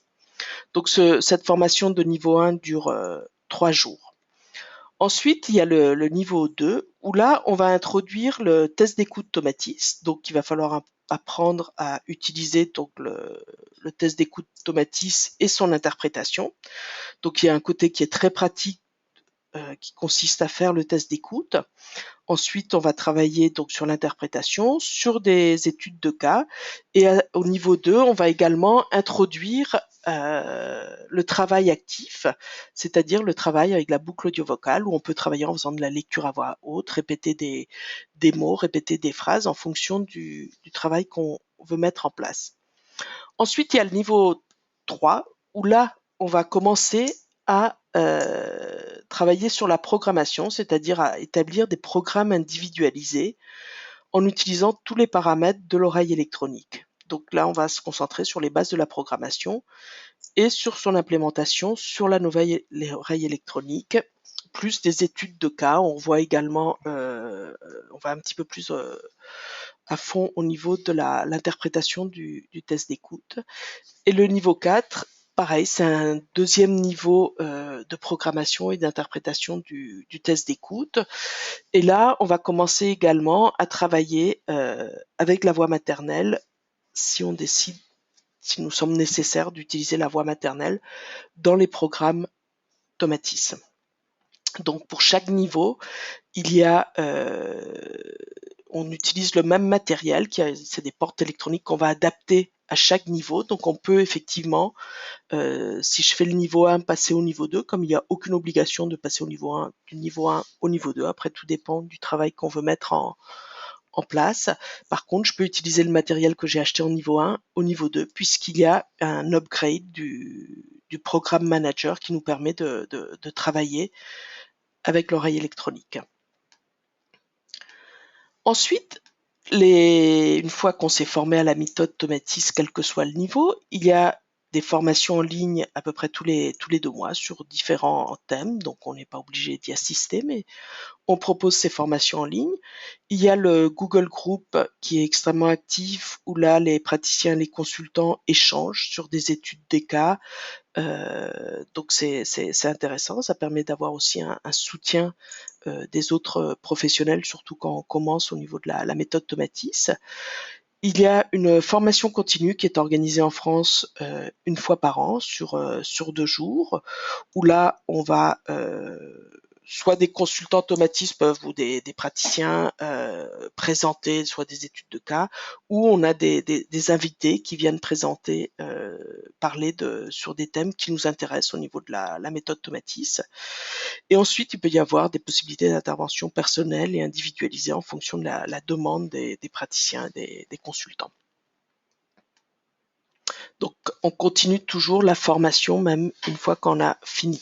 Donc cette formation de niveau 1 dure 3 jours. Ensuite, il y a le niveau 2 où là, on va introduire le test d'écoute Tomatis. Donc il va falloir apprendre à utiliser donc le test d'écoute Tomatis et son interprétation. Donc il y a un côté qui est très pratique qui consiste à faire le test d'écoute. Ensuite, on va travailler donc sur l'interprétation, sur des études de cas. Et au niveau 2, on va également introduire le travail actif, c'est-à-dire le travail avec la boucle audio-vocale, où on peut travailler en faisant de la lecture à voix haute, répéter des mots, répéter des phrases en fonction du travail qu'on veut mettre en place. Ensuite, il y a le niveau 3, où là, on va commencer à travailler sur la programmation, c'est-à-dire à établir des programmes individualisés en utilisant tous les paramètres de l'oreille électronique. Donc là, on va se concentrer sur les bases de la programmation et sur son implémentation sur la nouvelle oreille électronique, plus des études de cas. On voit également, on va un petit peu plus à fond au niveau de l'interprétation du test d'écoute. Et le niveau 4, pareil, c'est un deuxième niveau de programmation et d'interprétation du test d'écoute. Et là, on va commencer également à travailler avec la voix maternelle si on décide, si nous sommes nécessaires d'utiliser la voix maternelle dans les programmes Tomatis. Donc pour chaque niveau, il y a on utilise le même matériel, c'est des portes électroniques qu'on va adapter à chaque niveau. Donc on peut effectivement, si je fais le niveau 1, passer au niveau 2, comme il n'y a aucune obligation de passer du niveau 1 au niveau 2. Après, tout dépend du travail qu'on veut mettre en place. Par contre, je peux utiliser le matériel que j'ai acheté au niveau 1 au niveau 2, puisqu'il y a un upgrade du programme manager qui nous permet de travailler avec l'oreille électronique. Ensuite, une fois qu'on s'est formé à la méthode Tomatis, quel que soit le niveau, il y a des formations en ligne à peu près tous les 2 mois sur différents thèmes, donc on n'est pas obligé d'y assister, mais on propose ces formations en ligne. Il y a le Google Group qui est extrêmement actif, où là, les praticiens et les consultants échangent sur des études des cas. Donc c'est intéressant, ça permet d'avoir aussi un soutien des autres professionnels, surtout quand on commence au niveau de la méthode Tomatis. Il y a une formation continue qui est organisée en France une fois par an sur 2 jours, où là on va soit des consultants automatistes peuvent ou des praticiens présenter soit des études de cas, ou on a des invités qui viennent présenter, parler sur des thèmes qui nous intéressent au niveau de la méthode Tomatis. Et ensuite, il peut y avoir des possibilités d'intervention personnelle et individualisée en fonction de la demande des praticiens et des consultants. Donc, on continue toujours la formation même une fois qu'on a fini.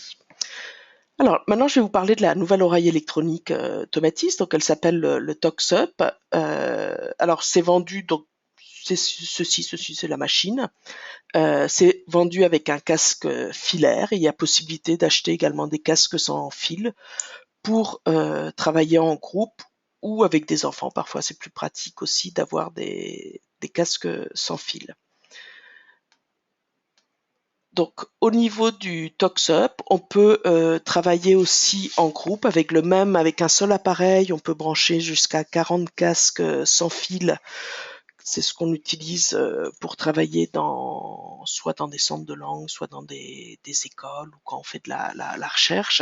Alors, maintenant, je vais vous parler de la nouvelle oreille électronique Tomatis. Donc, elle s'appelle le ToxUp. Alors, c'est vendu, donc, c'est ceci c'est la machine. C'est vendu avec un casque filaire. Il y a possibilité d'acheter également des casques sans fil pour travailler en groupe ou avec des enfants. Parfois, c'est plus pratique aussi d'avoir des casques sans fil. Donc, au niveau du ToxUp, on peut travailler aussi en groupe avec un seul appareil. On peut brancher jusqu'à 40 casques sans fil. C'est ce qu'on utilise pour travailler soit dans des centres de langue, soit dans des écoles ou quand on fait de la recherche.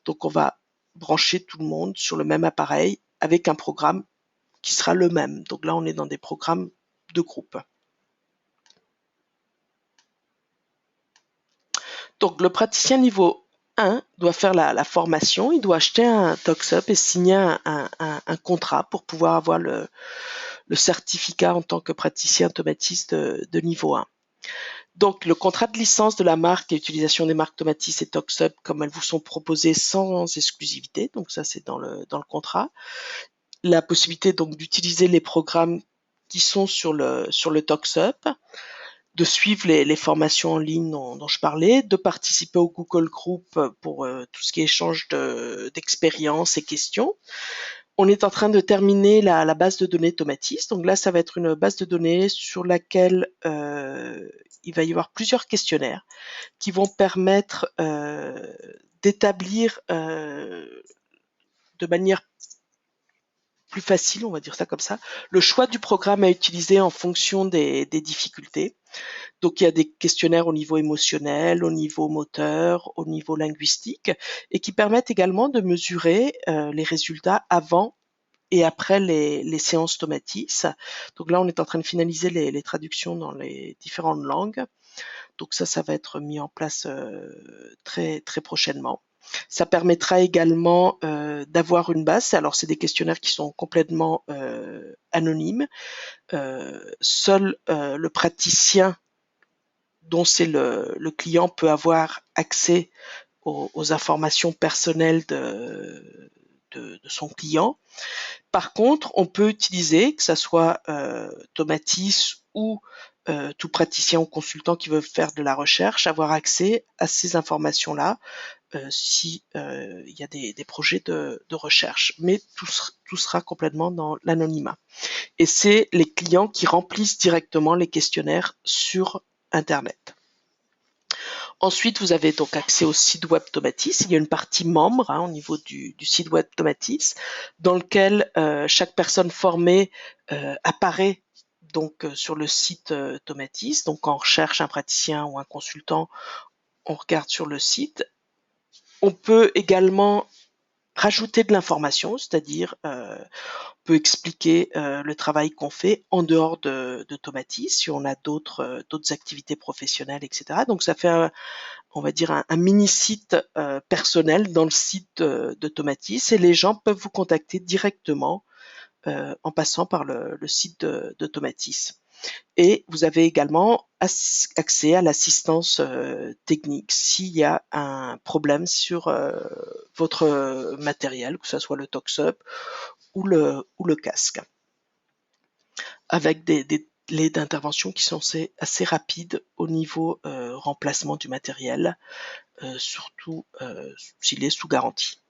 Donc, on va brancher tout le monde sur le même appareil avec un programme qui sera le même. Donc là, on est dans des programmes de groupe. Donc, le praticien niveau 1 doit faire la formation, il doit acheter un ToxUp et signer un contrat pour pouvoir avoir le certificat en tant que praticien automatiste de niveau 1. Donc, le contrat de licence de la marque et utilisation des marques Tomatis et ToxUp, comme elles vous sont proposées sans exclusivité, donc ça c'est dans le contrat. La possibilité donc d'utiliser les programmes qui sont sur le ToxUp, de suivre les formations en ligne dont je parlais, de participer au Google Group pour tout ce qui est échange d'expériences et questions. On est en train de terminer la base de données Tomatis. Donc là, ça va être une base de données sur laquelle il va y avoir plusieurs questionnaires qui vont permettre d'établir de manière plus facile, on va dire ça comme ça, le choix du programme à utiliser en fonction des difficultés. Donc il y a des questionnaires au niveau émotionnel, au niveau moteur, au niveau linguistique, et qui permettent également de mesurer les résultats avant et après les séances Tomatis. Donc là, on est en train de finaliser les traductions dans les différentes langues. Donc ça va être mis en place très, très prochainement. Ça permettra également d'avoir une base. Alors, c'est des questionnaires qui sont complètement anonymes. Seul le praticien dont c'est le client peut avoir accès aux informations personnelles de son client. Par contre, on peut utiliser, que ça soit Tomatis ou tout praticien ou consultant qui veut faire de la recherche, avoir accès à ces informations-là si il y a des projets de recherche. Mais tout sera complètement dans l'anonymat. Et c'est les clients qui remplissent directement les questionnaires sur Internet. Ensuite, vous avez donc accès au site web Tomatis. Il y a une partie membre au niveau du site web Tomatis dans lequel chaque personne formée apparaît donc sur le site Tomatis. Donc quand on recherche un praticien ou un consultant, on regarde sur le site. On peut également rajouter de l'information, c'est-à-dire on peut expliquer le travail qu'on fait en dehors de Tomatis, si on a d'autres activités professionnelles, etc. Donc ça fait on va dire un mini-site personnel dans le site de Tomatis, et les gens peuvent vous contacter directement en passant par le site de Tomatis. Et vous avez également accès à l'assistance technique s'il y a un problème sur votre matériel, que ce soit le ToxUp ou le casque, avec des délais d'intervention qui sont assez rapides au niveau remplacement du matériel, surtout s'il est sous garantie.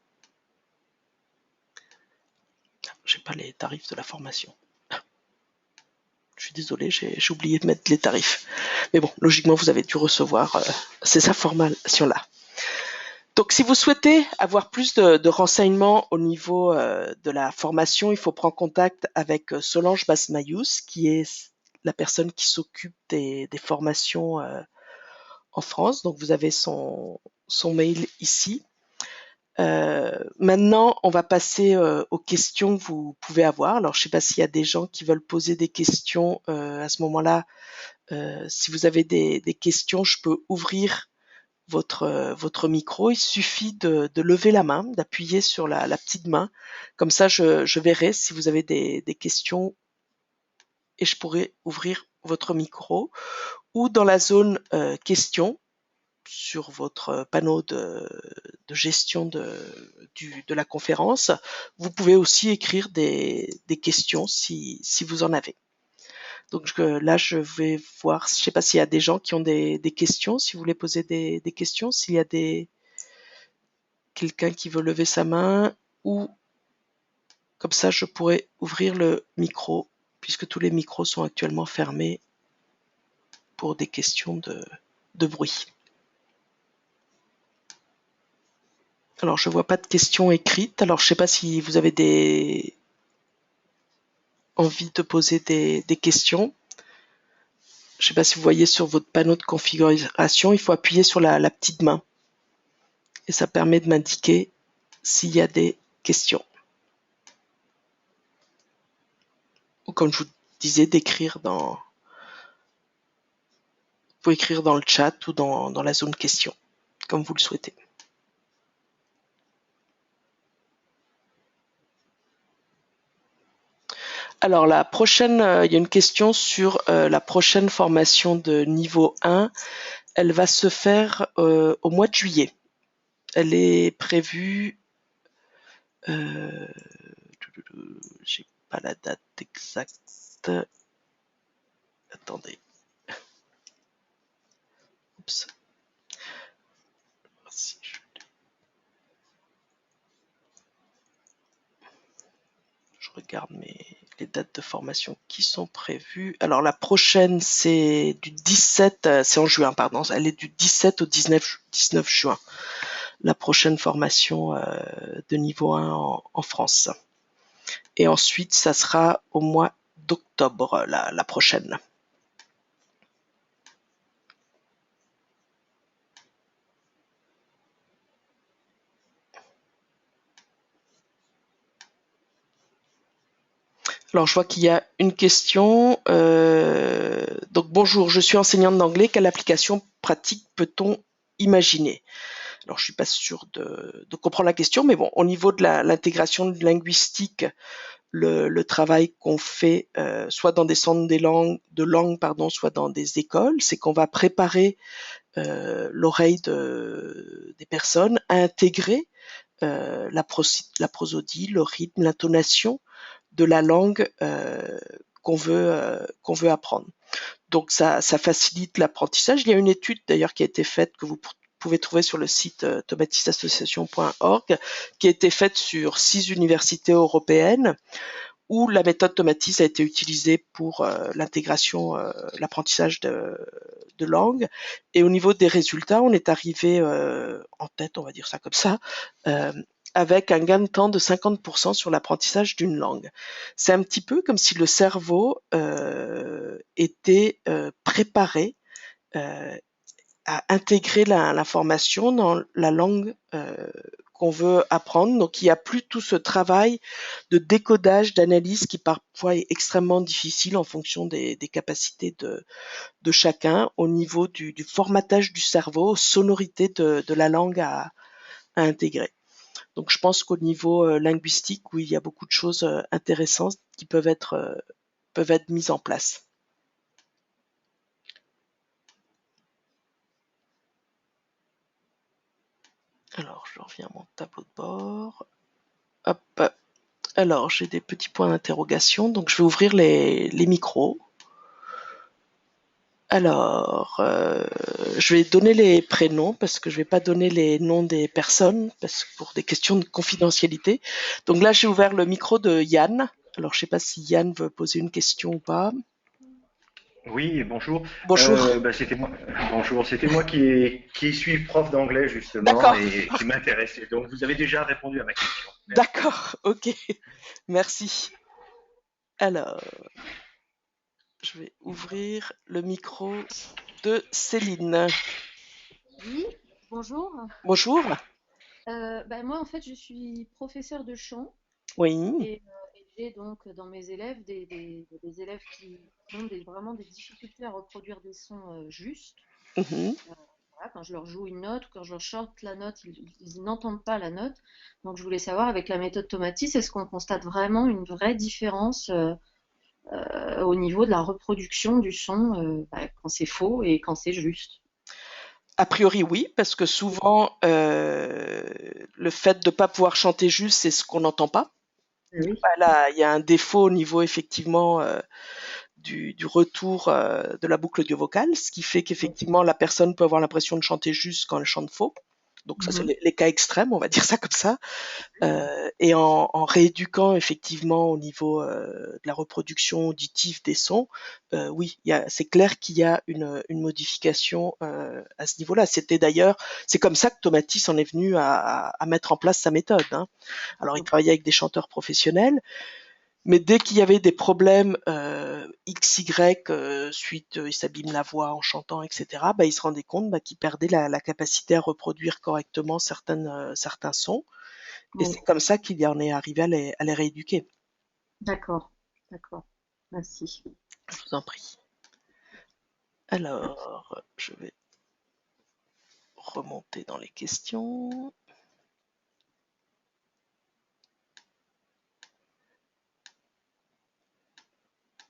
J'ai pas les tarifs de la formation. Je suis désolé, j'ai oublié de mettre les tarifs. Mais bon, logiquement, vous avez dû recevoir ces informations-là. Donc, si vous souhaitez avoir plus de renseignements au niveau de la formation, il faut prendre contact avec Solange Basmayous, qui est la personne qui s'occupe des formations en France. Donc, vous avez son mail ici. Maintenant, on va passer aux questions que vous pouvez avoir. Alors, je ne sais pas s'il y a des gens qui veulent poser des questions à ce moment-là. Si vous avez des questions, je peux ouvrir votre micro. Il suffit de lever la main, d'appuyer sur la petite main. Comme ça, je verrai si vous avez des questions et je pourrai ouvrir votre micro. Ou dans la zone questions, sur votre panneau de gestion de la conférence, vous pouvez aussi écrire des questions si vous en avez. Donc là, je vais voir, je ne sais pas s'il y a des gens qui ont des questions, si vous voulez poser des questions, s'il y a quelqu'un qui veut lever sa main, ou comme ça, je pourrais ouvrir le micro, puisque tous les micros sont actuellement fermés pour des questions de bruit. Alors, je vois pas de questions écrites. Alors, je sais pas si vous avez envie de poser des questions. Je sais pas si vous voyez sur votre panneau de configuration, il faut appuyer sur la petite main. Et ça permet de m'indiquer s'il y a des questions. Ou comme je vous disais, d'écrire vous pouvez écrire dans le chat ou dans la zone questions, comme vous le souhaitez. Alors la prochaine, il y a une question sur la prochaine formation de niveau 1. Elle va se faire au mois de juillet. Elle est prévue, j'ai pas la date exacte. Attendez. Oups. Je regarde les dates de formation qui sont prévues. Alors la prochaine, c'est du 17, c'est en juin, pardon. Elle est du 17 au 19 juin. La prochaine formation de niveau 1 en France. Et ensuite, ça sera au mois d'octobre, la prochaine. Alors, je vois qu'il y a une question. Donc, bonjour, je suis enseignante d'anglais. Quelle application pratique peut-on imaginer? Alors, je suis pas sûre de comprendre la question, mais bon, au niveau de l'intégration linguistique, le travail qu'on fait, soit dans des centres de langue, soit dans des écoles, c'est qu'on va préparer l'oreille des personnes à intégrer la prosodie, le rythme, l'intonation de la langue qu'on veut apprendre. Donc ça facilite l'apprentissage. Il y a une étude d'ailleurs qui a été faite que vous pouvez trouver sur le site tomatisassociation.org, qui a été faite sur 6 universités européennes où la méthode Tomatis a été utilisée pour l'intégration, l'apprentissage de langue. Et au niveau des résultats, on est arrivé en tête, on va dire ça comme ça, avec un gain de temps de 50% sur l'apprentissage d'une langue. C'est un petit peu comme si le cerveau était préparé à intégrer l'information dans la langue qu'on veut apprendre. Donc il n'y a plus tout ce travail de décodage, d'analyse qui parfois est extrêmement difficile en fonction des capacités de chacun au niveau du formatage du cerveau, sonorité de la langue à intégrer. Donc je pense qu'au niveau linguistique, oui, il y a beaucoup de choses intéressantes qui peuvent être mises en place. Alors, je reviens à mon tableau de bord. Hop. Alors, j'ai des petits points d'interrogation, donc je vais ouvrir les micros. Alors, je vais donner les prénoms parce que je vais pas donner les noms des personnes parce que pour des questions de confidentialité. Donc là, j'ai ouvert le micro de Yann. Alors, je sais pas si Yann veut poser une question ou pas. Oui, bonjour. Bonjour. C'était moi. Bonjour, c'était moi qui suis prof d'anglais justement D'accord, et qui m'intéressait. Donc vous avez déjà répondu à ma question. Merci. d'accord, ok. Merci. Alors, je vais ouvrir le micro de Céline. Oui, bonjour. Bonjour. Moi, en fait, je suis professeure de chant Oui. et j'ai donc dans mes élèves des élèves qui ont vraiment des difficultés à reproduire des sons justes. Mhm. Voilà, quand je leur joue une note ou quand je leur chante la note, ils n'entendent pas la note. Donc, je voulais savoir, avec la méthode Tomatis, est-ce qu'on constate vraiment une vraie différence au niveau de la reproduction du son quand c'est faux et quand c'est juste? A priori, oui, parce que souvent, le fait de ne pas pouvoir chanter juste, c'est ce qu'on n'entend pas. Oui. Voilà, il y a un défaut au niveau effectivement du retour de la boucle audio-vocale, ce qui fait qu'effectivement la personne peut avoir l'impression de chanter juste quand elle chante faux. Donc ça, c'est Mhm. les cas extrêmes, on va dire ça comme ça. Et en rééduquant effectivement au niveau de la reproduction auditive des sons, oui, c'est clair qu'il y a une modification à ce niveau-là. C'est comme ça que Tomatis en est venu à mettre en place sa méthode, hein. Alors, il travaillait avec des chanteurs professionnels, mais dès qu'il y avait des problèmes XY suite, il s'abîme la voix en chantant, etc., bah, il se rendait compte qu'il perdait la capacité à reproduire correctement certains sons. Et Oui, c'est comme ça qu'il y en est arrivé à les rééduquer. d'accord, d'accord. Merci. Je vous en prie. Alors, je vais remonter dans les questions.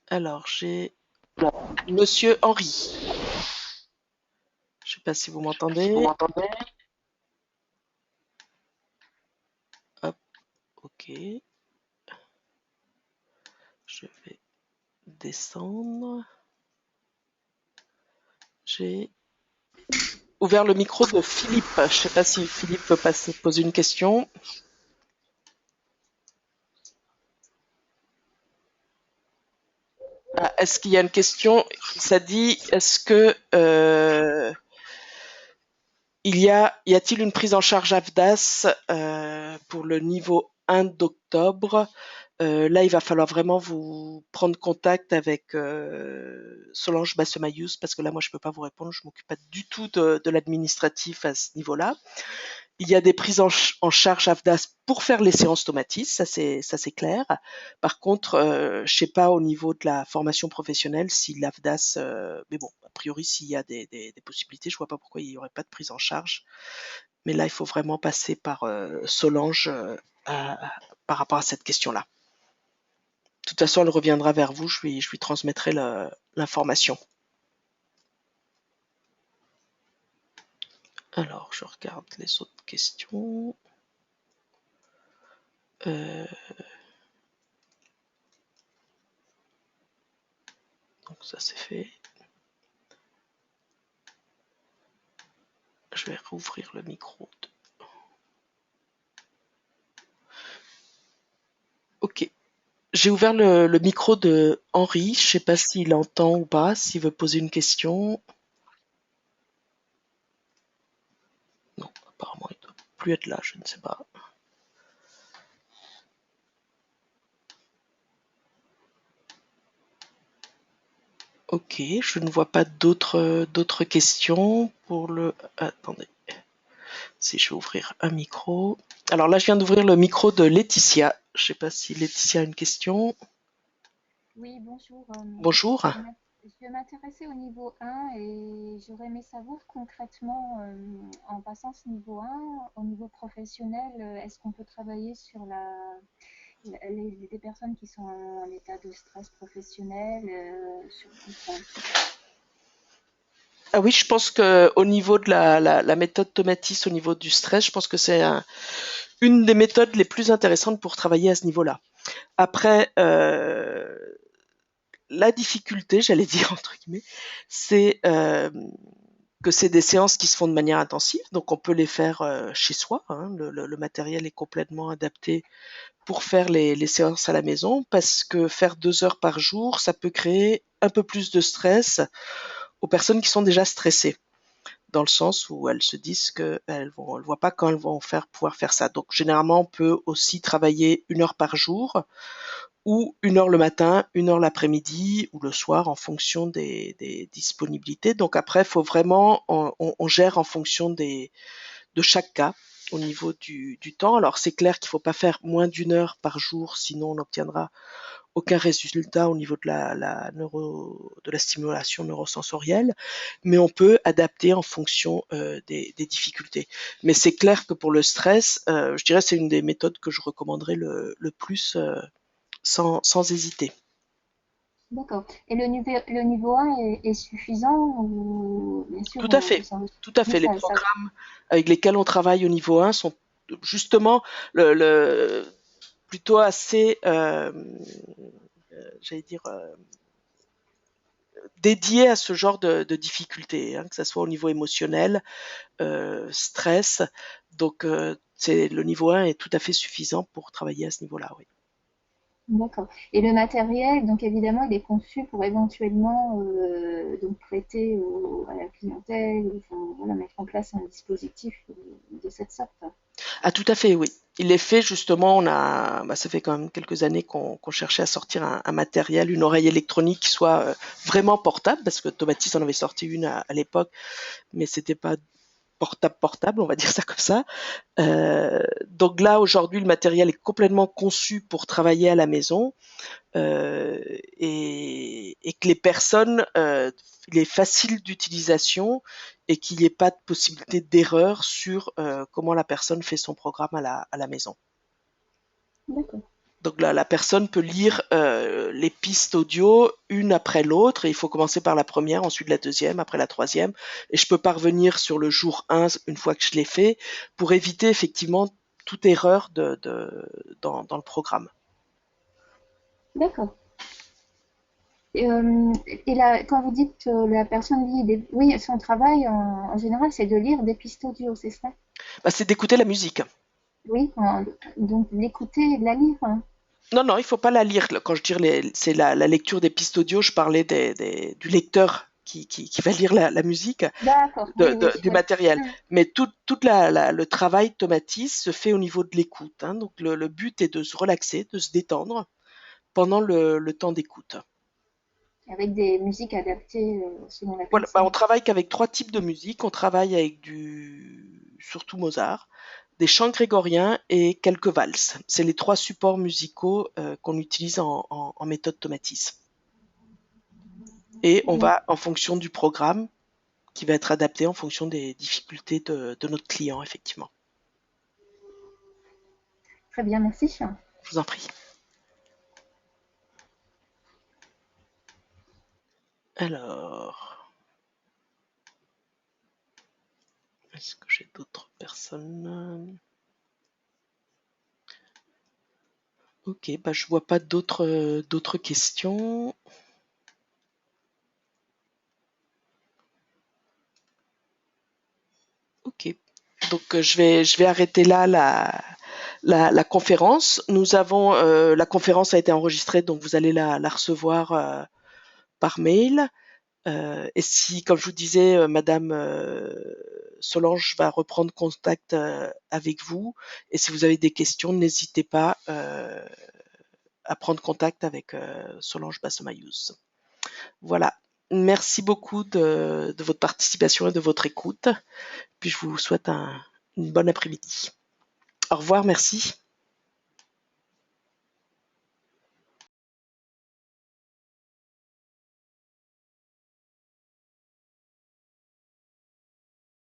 Alors, j'ai Monsieur Henri. Je ne sais pas si vous m'entendez. Hop, ok. Je vais descendre. J'ai ouvert le micro de Philippe. Je ne sais pas si Philippe peut poser une question. Ah, est-ce qu'il y a une question? Ça dit, est-ce que y a-t-il une prise en charge AFDAS pour le niveau 1 d'octobre? Là, il va falloir vraiment vous prendre contact avec Solange Bassemayus, parce que là, moi, je peux pas vous répondre. Je m'occupe pas du tout de l'administratif à ce niveau-là. Il y a des prises en charge AFDAS pour faire les séances Tomatis, ça c'est clair. Par contre, je sais pas au niveau de la formation professionnelle si l'AFDAS, mais bon, a priori, s'il y a des possibilités, je vois pas pourquoi il y aurait pas de prise en charge. Mais là, il faut vraiment passer par Solange par rapport à cette question-là. De toute façon, elle reviendra vers vous, je lui transmettrai l'information. Alors, je regarde les autres questions. Donc ça c'est fait. Je vais rouvrir le micro. Ok. J'ai ouvert le micro de Henri. Je sais pas s'il entend ou pas, s'il veut poser une question. Non, apparemment il ne doit plus être là, je ne sais pas. Ok, je ne vois pas d'autres questions pour le. Attendez, si je vais ouvrir un micro. Alors là, je viens d'ouvrir le micro de Laetitia. Je ne sais pas si Laetitia a une question. Oui, bonjour. Bonjour. Je vais m'intéresser au niveau 1 et j'aurais aimé savoir concrètement, en passant ce niveau 1, au niveau professionnel, est-ce qu'on peut travailler sur des personnes qui sont en état de stress professionnel, sur tout ça? Ah oui, je pense que au niveau de la méthode Tomatis, au niveau du stress, je pense que c'est une des méthodes les plus intéressantes pour travailler à ce niveau-là. Après, la difficulté, j'allais dire entre guillemets, c'est que c'est des séances qui se font de manière intensive, donc on peut les faire chez soi, hein. Le matériel est complètement adapté pour faire les séances à la maison, parce que faire 2 heures par jour, ça peut créer un peu plus de stress aux personnes qui sont déjà stressées, dans le sens où elles se disent qu'elles ne voient pas quand elles vont pouvoir faire ça. Donc généralement, on peut aussi travailler 1 heure par jour, ou 1 heure le matin, 1 heure l'après-midi ou le soir, en fonction des disponibilités. Donc après, il faut vraiment, on gère en fonction de chaque cas. au niveau du temps. Alors c'est clair qu'il ne faut pas faire moins d'1 heure par jour, sinon on n'obtiendra aucun résultat au niveau de la stimulation neurosensorielle, mais on peut adapter en fonction des difficultés. Mais c'est clair que pour le stress, je dirais c'est une des méthodes que je recommanderais le plus sans hésiter. D'accord. Et le niveau 1 est suffisant ou bien sûr Tout à fait, tout à oui, fait. Les programmes avec lesquels on travaille au niveau 1 sont justement plutôt assez, j'allais dire, dédiés à ce genre de difficultés, hein, que ce soit au niveau émotionnel, stress. Donc, le niveau 1 est tout à fait suffisant pour travailler à ce niveau-là, oui. D'accord. Et le matériel, donc évidemment, il est conçu pour éventuellement donc prêter à la clientèle, enfin, voilà, mettre en place un dispositif de cette sorte. Ah, tout à fait, oui. Il est fait justement, ça fait quand même quelques années qu'on cherchait à sortir un matériel, une oreille électronique qui soit vraiment portable, parce que Tomatis en avait sorti une à l'époque, mais c'était pas portable, on va dire ça comme ça. Donc là, aujourd'hui, le matériel est complètement conçu pour travailler à la maison et que les personnes, il est facile d'utilisation et qu'il n'y ait pas de possibilité d'erreur sur comment la personne fait son programme à la maison. D'accord. Donc là, la personne peut lire les pistes audio une après l'autre et il faut commencer par la première, ensuite la deuxième, après la troisième. Et je peux pas revenir sur le jour 1 une fois que je l'ai fait pour éviter effectivement toute erreur dans le programme. D'accord. Et là, quand vous dites la personne lit oui, son travail en général, c'est de lire des pistes audio, c'est ça? C'est d'écouter la musique. Oui, donc l'écouter et de la lire, hein. Non, il faut pas la lire. Quand je dis c'est la lecture des pistes audio, je parlais du lecteur qui va lire la musique D'accord, oui, oui, du oui. matériel. Mais tout le travail Tomatis se fait au niveau de l'écoute, hein. Donc le but est de se relaxer, de se détendre pendant le temps d'écoute. Avec des musiques adaptées selon la Voilà, personne. on travaille qu'avec 3 types de musique. On travaille avec surtout Mozart, des chants grégoriens et quelques valses. C'est les 3 supports musicaux qu'on utilise en méthode Tomatis. Et on va, en fonction du programme, qui va être adapté en fonction des difficultés de notre client, effectivement. Très bien, merci. Je vous en prie. Alors, est-ce que j'ai d'autres personnes? Ok, je vois pas d'autres questions. Ok, donc je vais arrêter là la conférence. Nous avons la conférence a été enregistrée, donc vous allez la recevoir par mail. Et si, comme je vous disais, Madame Solange va reprendre contact avec vous. Et si vous avez des questions, n'hésitez pas à prendre contact avec Solange Bassomayous. Voilà. Merci beaucoup de votre participation et de votre écoute. Puis je vous souhaite une bonne après-midi. Au revoir, merci.